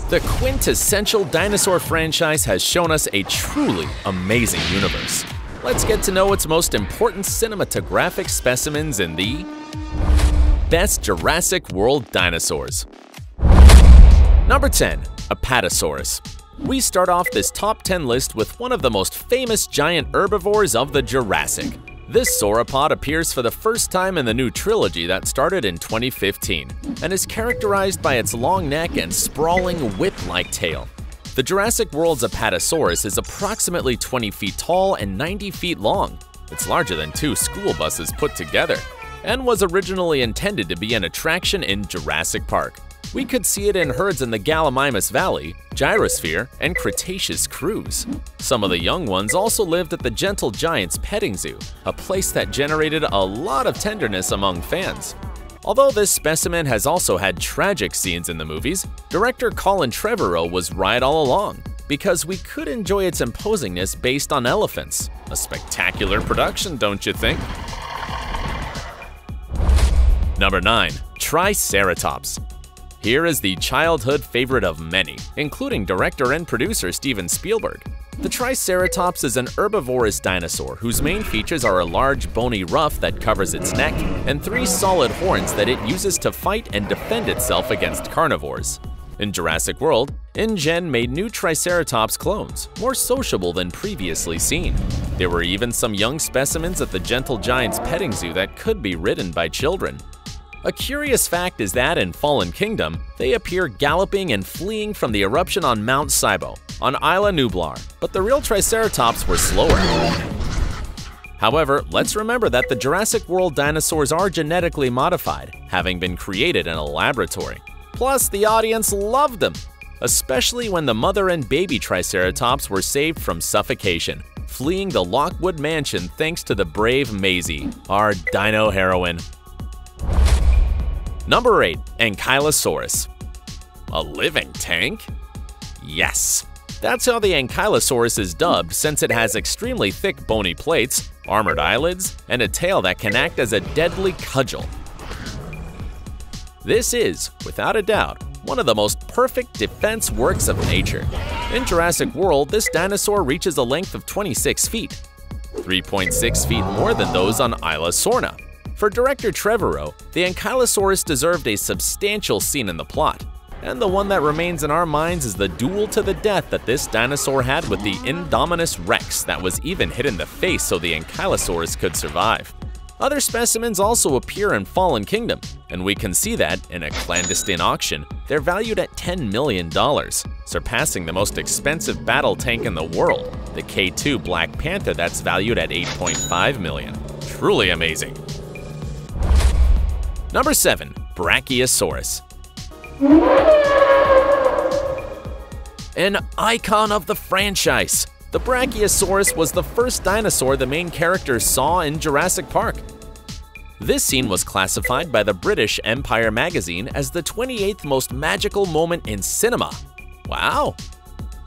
The quintessential dinosaur franchise has shown us a truly amazing universe. Let's get to know its most important cinematographic specimens in the Best Jurassic World Dinosaurs. Number 10. Apatosaurus. We start off this top 10 list with one of the most famous giant herbivores of the Jurassic. This sauropod appears for the first time in the new trilogy that started in 2015 and is characterized by its long neck and sprawling whip-like tail. The Jurassic World's Apatosaurus is approximately 20 feet tall and 90 feet long. It's larger than 2 school buses put together and was originally intended to be an attraction in Jurassic Park. We could see it in herds in the Gallimimus Valley, Gyrosphere, and Cretaceous Cruise. Some of the young ones also lived at the Gentle Giants Petting Zoo, a place that generated a lot of tenderness among fans. Although this specimen has also had tragic scenes in the movies, director Colin Trevorrow was right all along, because we could enjoy its imposingness based on elephants. A spectacular production, don't you think? Number 9. Triceratops. Here is the childhood favorite of many, including director and producer Steven Spielberg. The Triceratops is an herbivorous dinosaur whose main features are a large bony ruff that covers its neck and 3 solid horns that it uses to fight and defend itself against carnivores. In Jurassic World, InGen made new Triceratops clones, more sociable than previously seen. There were even some young specimens at the Gentle Giants Petting Zoo that could be ridden by children. A curious fact is that in Fallen Kingdom, they appear galloping and fleeing from the eruption on Mount Sibo, on Isla Nublar, but the real Triceratops were slower. However, let's remember that the Jurassic World dinosaurs are genetically modified, having been created in a laboratory. Plus, the audience loved them, especially when the mother and baby Triceratops were saved from suffocation, fleeing the Lockwood Mansion thanks to the brave Maisie, our dino heroine. Number 8. Ankylosaurus. A living tank? Yes! That's how the Ankylosaurus is dubbed, since it has extremely thick bony plates, armored eyelids, and a tail that can act as a deadly cudgel. This is, without a doubt, one of the most perfect defense works of nature. In Jurassic World, this dinosaur reaches a length of 26 feet, 3.6 feet more than those on Isla Sorna. For director Trevorrow, the Ankylosaurus deserved a substantial scene in the plot, and the one that remains in our minds is the duel to the death that this dinosaur had with the Indominus Rex that was even hit in the face so the Ankylosaurus could survive. Other specimens also appear in Fallen Kingdom, and we can see that, in a clandestine auction, they're valued at $10 million, surpassing the most expensive battle tank in the world, the K2 Black Panther that's valued at $8.5 million. Truly amazing. Number 7. Brachiosaurus. An icon of the franchise, the Brachiosaurus was the first dinosaur the main characters saw in Jurassic Park. This scene was classified by the British Empire magazine as the 28th most magical moment in cinema. Wow!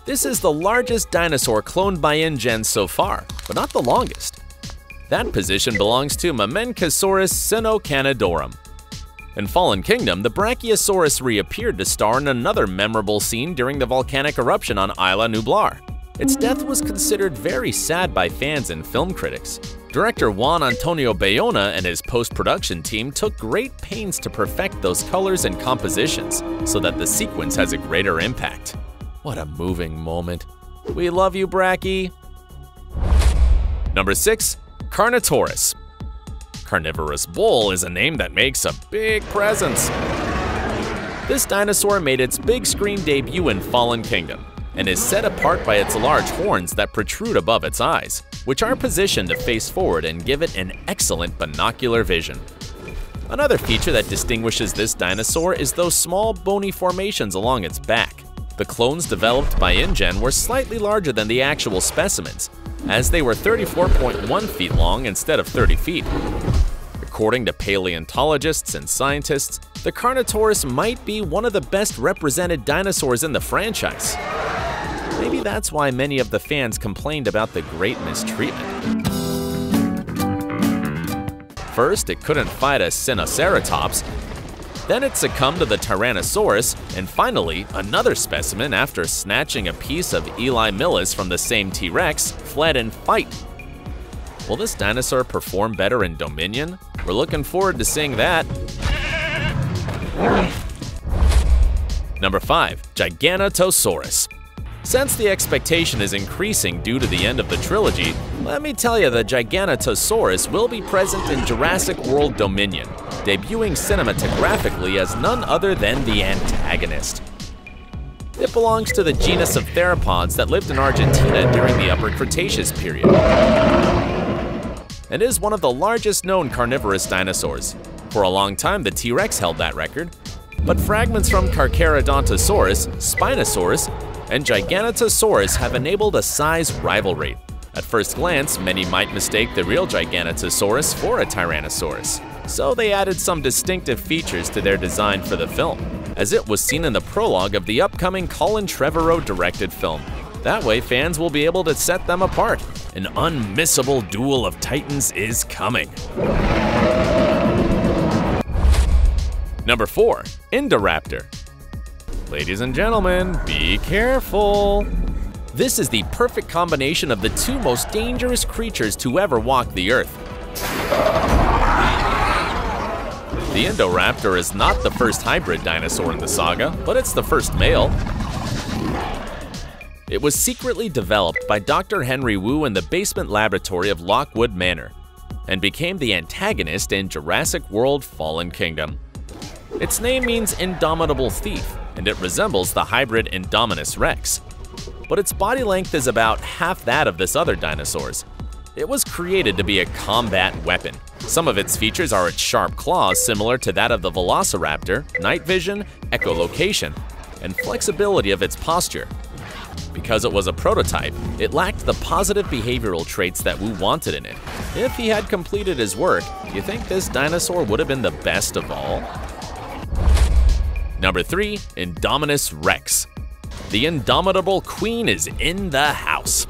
This is the largest dinosaur cloned by InGen so far, but not the longest. That position belongs to Mamenchosaurus sinocanidorum. In Fallen Kingdom, the Brachiosaurus reappeared to star in another memorable scene during the volcanic eruption on Isla Nublar. Its death was considered very sad by fans and film critics. Director Juan Antonio Bayona and his post-production team took great pains to perfect those colors and compositions so that the sequence has a greater impact. What a moving moment. We love you, Brachie! Number 6. Carnotaurus. Carnivorous bull is a name that makes a big presence. This dinosaur made its big screen debut in Fallen Kingdom and is set apart by its large horns that protrude above its eyes, which are positioned to face forward and give it an excellent binocular vision. Another feature that distinguishes this dinosaur is those small bony formations along its back. The clones developed by InGen were slightly larger than the actual specimens, as they were 34.1 feet long instead of 30 feet. According to paleontologists and scientists, the Carnotaurus might be one of the best represented dinosaurs in the franchise. Maybe that's why many of the fans complained about the great mistreatment. First, it couldn't fight a Sinoceratops. Then it succumbed to the Tyrannosaurus, and finally, another specimen, after snatching a piece of Eli Millis from the same T-Rex, fled in fight. Will this dinosaur perform better in Dominion? We're looking forward to seeing that. Number 5. Gigantosaurus. Since the expectation is increasing due to the end of the trilogy, let me tell you that Gigantosaurus will be present in Jurassic World Dominion, debuting cinematographically as none other than the antagonist. It belongs to the genus of theropods that lived in Argentina during the Upper Cretaceous period, and is one of the largest known carnivorous dinosaurs. For a long time, the T-Rex held that record, but fragments from Carcharodontosaurus, Spinosaurus, and Gigantosaurus have enabled a size rivalry. At first glance, many might mistake the real Gigantosaurus for a Tyrannosaurus, so they added some distinctive features to their design for the film, as it was seen in the prologue of the upcoming Colin Trevorrow-directed film. That way, fans will be able to set them apart. An unmissable duel of titans is coming. Number 4. Indoraptor. Ladies and gentlemen, be careful. This is the perfect combination of the two most dangerous creatures to ever walk the earth. The Indoraptor is not the first hybrid dinosaur in the saga, but it's the first male. It was secretly developed by Dr. Henry Wu in the basement laboratory of Lockwood Manor, and became the antagonist in Jurassic World: Fallen Kingdom. Its name means indomitable thief, and it resembles the hybrid Indominus Rex. But its body length is about half that of this other dinosaur's. It was created to be a combat weapon. Some of its features are its sharp claws similar to that of the Velociraptor, night vision, echolocation, and flexibility of its posture. Because it was a prototype, it lacked the positive behavioral traits that Wu wanted in it. If he had completed his work, do you think this dinosaur would have been the best of all? Number 3. Indominus Rex. The indomitable queen is in the house.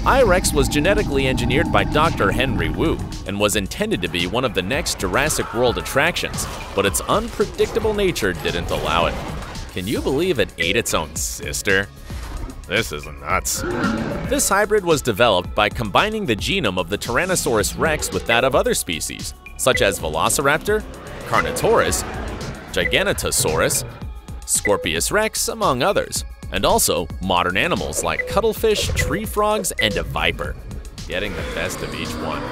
I-Rex was genetically engineered by Dr. Henry Wu and was intended to be one of the next Jurassic World attractions, but its unpredictable nature didn't allow it. Can you believe it ate its own sister? This is nuts. This hybrid was developed by combining the genome of the Tyrannosaurus Rex with that of other species, such as Velociraptor, Carnotaurus, Gigantosaurus, Scorpius Rex, among others, and also modern animals like cuttlefish, tree frogs, and a viper, getting the best of each one.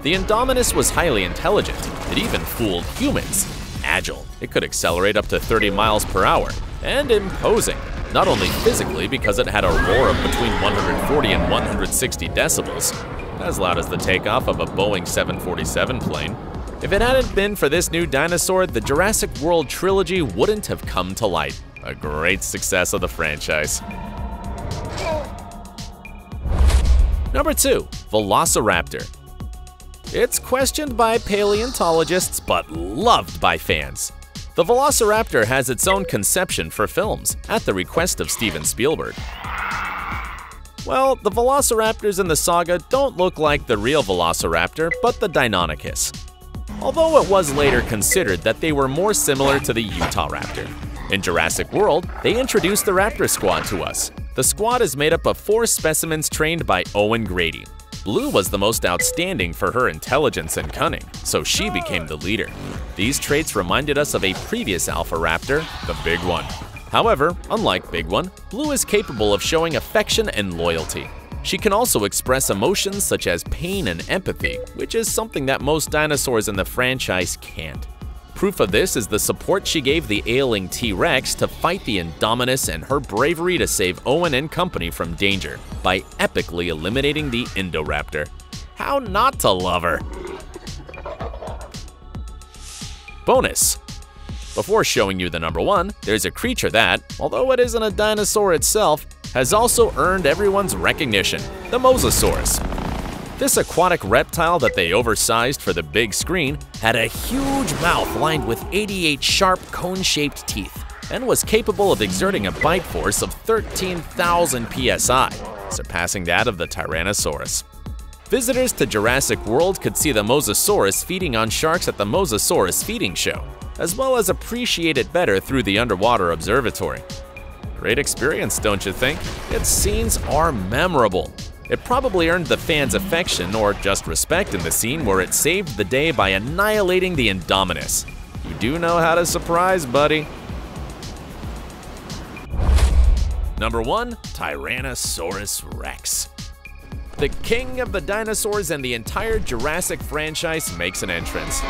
The Indominus was highly intelligent. It even fooled humans. Agile, it could accelerate up to 30 miles per hour, and imposing, not only physically because it had a roar of between 140 and 160 decibels, as loud as the takeoff of a Boeing 747 plane. If it hadn't been for this new dinosaur, the Jurassic World trilogy wouldn't have come to light. A great success of the franchise. Number 2. Velociraptor. It's questioned by paleontologists, but loved by fans. The Velociraptor has its own conception for films, at the request of Steven Spielberg. Well, the Velociraptors in the saga don't look like the real Velociraptor, but the Deinonychus. Although it was later considered that they were more similar to the Utah Raptor. In Jurassic World, they introduced the Raptor Squad to us. The squad is made up of 4 specimens trained by Owen Grady. Blue was the most outstanding for her intelligence and cunning, so she became the leader. These traits reminded us of a previous Alpha Raptor, the Big One. However, unlike Big One, Blue is capable of showing affection and loyalty. She can also express emotions such as pain and empathy, which is something that most dinosaurs in the franchise can't. Proof of this is the support she gave the ailing T-Rex to fight the Indominus and her bravery to save Owen and company from danger by epically eliminating the Indoraptor. How not to love her? Bonus. Before showing you the number 1, there's a creature that, although it isn't a dinosaur itself, has also earned everyone's recognition, the Mosasaurus. This aquatic reptile that they oversized for the big screen had a huge mouth lined with 88 sharp cone-shaped teeth and was capable of exerting a bite force of 13,000 psi, surpassing that of the Tyrannosaurus. Visitors to Jurassic World could see the Mosasaurus feeding on sharks at the Mosasaurus feeding show. as well as appreciate it better through the underwater observatory. Great experience, don't you think? Its scenes are memorable. It probably earned the fans' affection or just respect in the scene where it saved the day by annihilating the Indominus. You do know how to surprise, buddy. Number 1. Tyrannosaurus Rex. The king of the dinosaurs and the entire Jurassic franchise makes an entrance.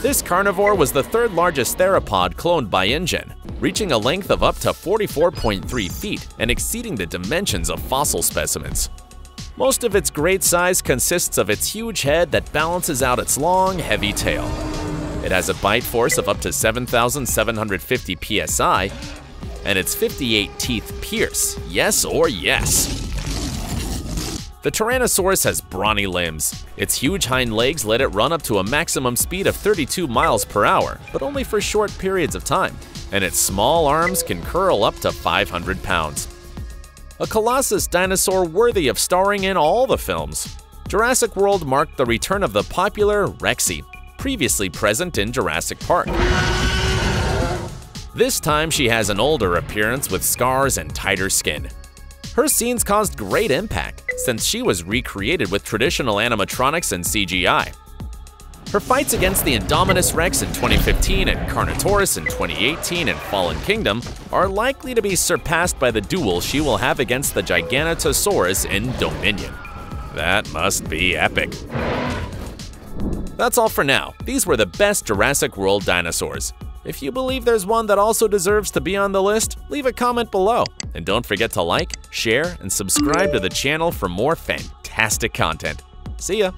This carnivore was the third largest theropod cloned by InGen, reaching a length of up to 44.3 feet and exceeding the dimensions of fossil specimens. Most of its great size consists of its huge head that balances out its long, heavy tail. It has a bite force of up to 7,750 psi, and its 58 teeth pierce, yes or yes. The Tyrannosaurus has brawny limbs. Its huge hind legs let it run up to a maximum speed of 32 miles per hour, but only for short periods of time, and its small arms can curl up to 500 pounds. A colossus dinosaur worthy of starring in all the films. Jurassic World marked the return of the popular Rexy, previously present in Jurassic Park. This time she has an older appearance with scars and tighter skin. Her scenes caused great impact, since she was recreated with traditional animatronics and CGI. Her fights against the Indominus Rex in 2015 and Carnotaurus in 2018 in Fallen Kingdom are likely to be surpassed by the duel she will have against the Gigantosaurus in Dominion. That must be epic. That's all for now. These were the best Jurassic World dinosaurs. If you believe there's one that also deserves to be on the list, leave a comment below. And don't forget to like, share, and subscribe to the channel for more fantastic content. See ya!